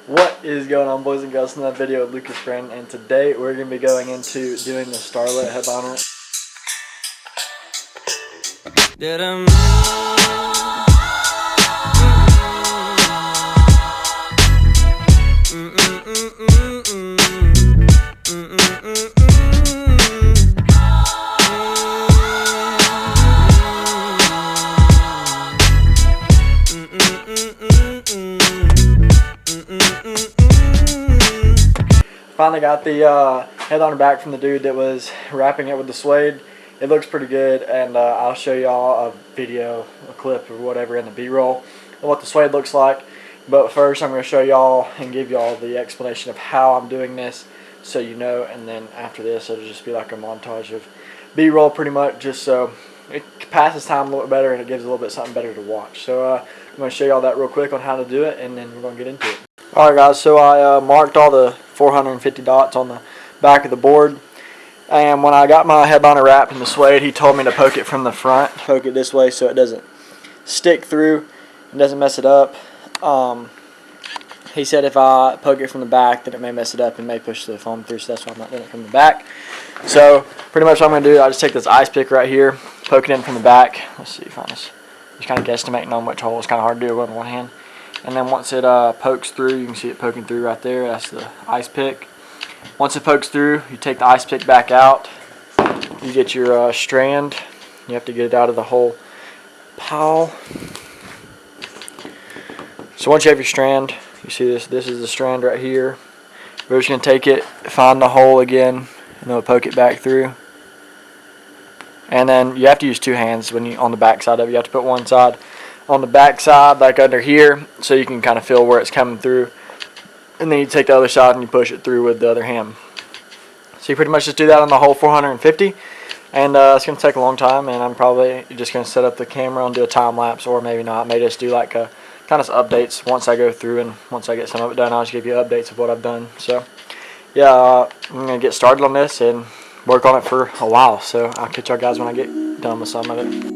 What is going on, boys and girls? In that video with Lucas Friend, and today we're going to be going into doing the Starlit Headliner. Finally got the headliner back from the dude that was wrapping it with the suede. It looks pretty good, and I'll show y'all a video, a clip, or whatever in the B-roll of what the suede looks like. But first, I'm going to show y'all and give y'all the explanation of how I'm doing this, so you know. And then after this, it'll just be like a montage of B-roll, pretty much, just so it passes time a little bit better and it gives a little bit something better to watch. So I'm going to show y'all that real quick on how to do it, and then we're going to get into it. Alright guys, so I marked all the 450 dots on the back of the board, and when I got my headliner wrapped in the suede, he told me to poke it from the front, poke it this way so it doesn't stick through and doesn't mess it up. He said if I poke it from the back, then it may mess it up and may push the foam through, so that's why I'm not doing it from the back. So pretty much what I'm going to do, I just take this ice pick right here, poke it in from the back. Let's see if I just kind of guesstimating on which hole. It's kind of hard to do with one hand. And then once it pokes through, you can see it poking through right there. That's the ice pick. Once it pokes through, you take the ice pick back out. You get your strand. You have to get it out of the whole pile. So once you have your strand, you see this is the strand right here. We're just going to take it, find the hole again, and then we'll poke it back through. And then you have to use two hands when you on the back side of it. You have to put one side on the back side, like under here, so you can kind of feel where it's coming through, and then you take the other side and you push it through with the other hand. So you pretty much just do that on the whole 450, and it's going to take a long time, and I'm probably just going to set up the camera and do a time lapse, or maybe not. I may just do like a kind of updates once I go through, and once I get some of it done, I'll just give you updates of what I've done. So yeah, I'm going to get started on this and work on it for a while, so I'll catch y'all guys when I get done with some of it.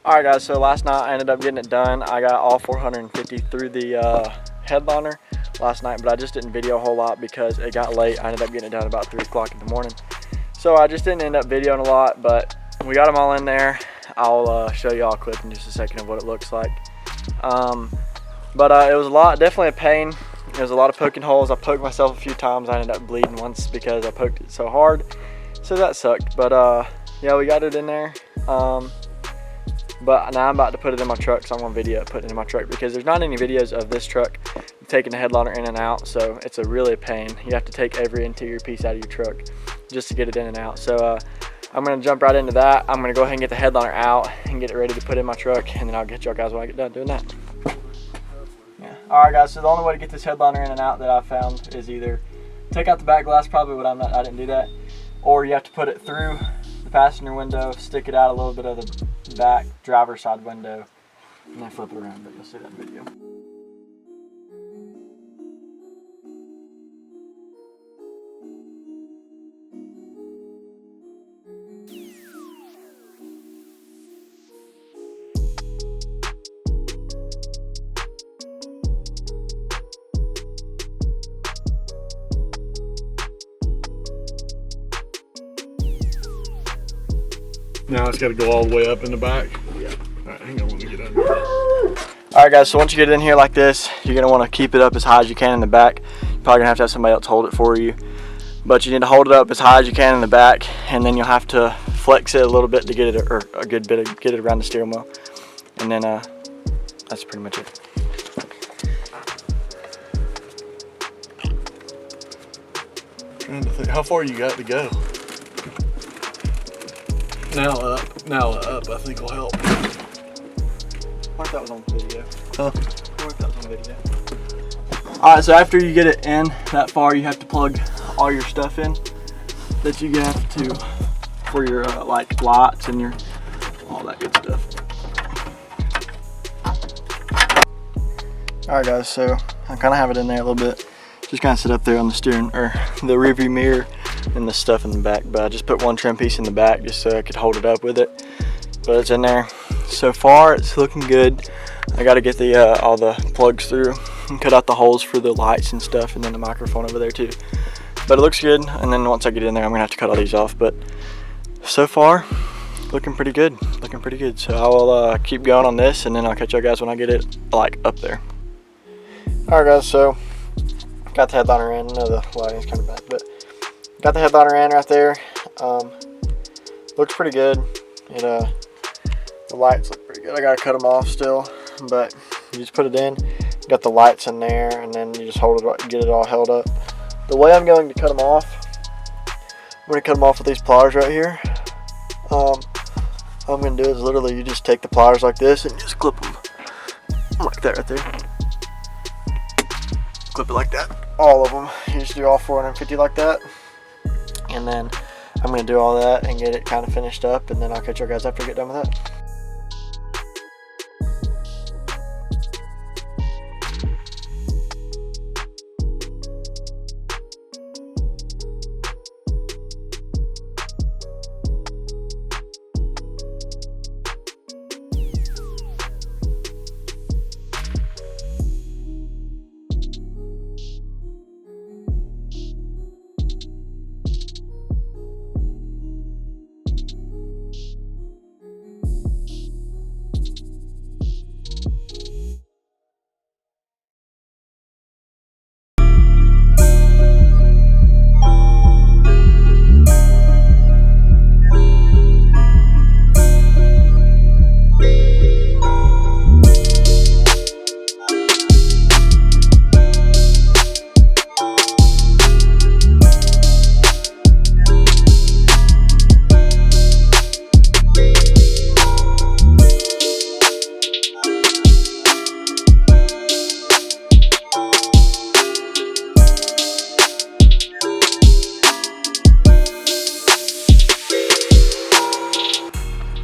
Alright guys, so last night I ended up getting it done. I got all 450 through the headliner last night, but I just didn't video a whole lot because it got late. I ended up getting it done about 3 o'clock in the morning. So I just didn't end up videoing a lot, but we got them all in there. I'll show y'all a clip in just a second of what it looks like. It was a lot, definitely a pain. There was a lot of poking holes. I poked myself a few times. I ended up bleeding once because I poked it so hard. So that sucked. But yeah, we got it in there. But now I'm about to put it in my truck, so I'm going to video putting it in my truck because there's not any videos of this truck taking the headliner in and out, so it's really a pain. You have to take every interior piece out of your truck just to get it in and out. So I'm gonna jump right into that. I'm gonna go ahead and get the headliner out and get it ready to put in my truck, and then I'll get y'all guys when I get done doing that. Yeah. All right, guys. So the only way to get this headliner in and out that I found is either take out the back glass, probably, but I didn't do that, or you have to put it through the passenger window, stick it out a little bit of the back driver's side window, and then flip it around. But you'll see that video. Now it's got to go all the way up in the back? Yeah. All right, hang on, let me get under. Alright guys, so once you get it in here like this, you're going to want to keep it up as high as you can in the back. You're probably going to have somebody else hold it for you. But you need to hold it up as high as you can in the back, and then you'll have to flex it a little bit to get it, or a good bit of, get it around the steering wheel. And then that's pretty much it. Trying to think, how far you got to go? Now up, I think will help. I wonder if that was on video. Huh? I wonder if that was on video. Alright, so after you get it in that far, you have to plug all your stuff in that you have to for your like lights and your all that good stuff. Alright guys, so I kind of have it in there a little bit. Just kind of sit up there on the steering or the rear view mirror and the stuff in the back, but I just put one trim piece in the back just so I could hold it up with it. But it's in there. So far it's looking good. I got to get the all the plugs through and cut out the holes for the lights and stuff, and then the microphone over there too. But it looks good, and then once I get in there I'm gonna have to cut all these off. But so far looking pretty good, so I will keep going on this, and then I'll catch you guys when I get it like up there. Alright guys, so got the headliner in. I know the lighting's kind of bad, but got the headliner in right there. Looks pretty good. The lights look pretty good. I gotta cut them off still, but you just put it in. Got the lights in there, and then you just hold it, get it all held up. The way I'm going to cut them off, I'm going to cut them off with these pliers right here. All I'm going to do is literally you just take the pliers like this and just clip them like that right there. Clip it like that, all of them. You just do all 450 like that, and then I'm going to do all that and get it kind of finished up, and then I'll catch you guys after I get done with that.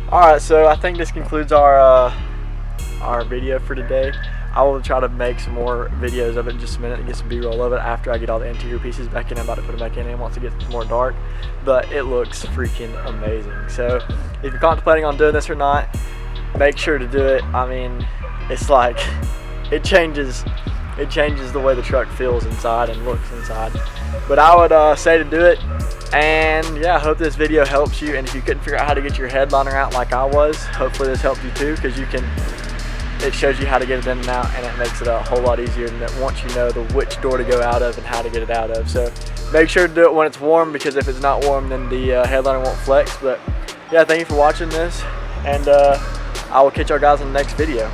Alright, so I think this concludes our video for today. I will try to make some more videos of it in just a minute and get some B-roll of it after I get all the interior pieces back in. I'm about to put them back in once it gets more dark, but it looks freaking amazing. So if you're contemplating on doing this or not, make sure to do it. I mean, it's like it changes the way the truck feels inside and looks inside. But I would say to do it. And yeah, I hope this video helps you, and if you couldn't figure out how to get your headliner out like I was, hopefully this helped you too, because it shows you how to get it in and out, and it makes it a whole lot easier than once you know which door to go out of and how to get it out of. So make sure to do it when it's warm, because if it's not warm then the headliner won't flex. But yeah, thank you for watching this, and I will catch y'all guys in the next video.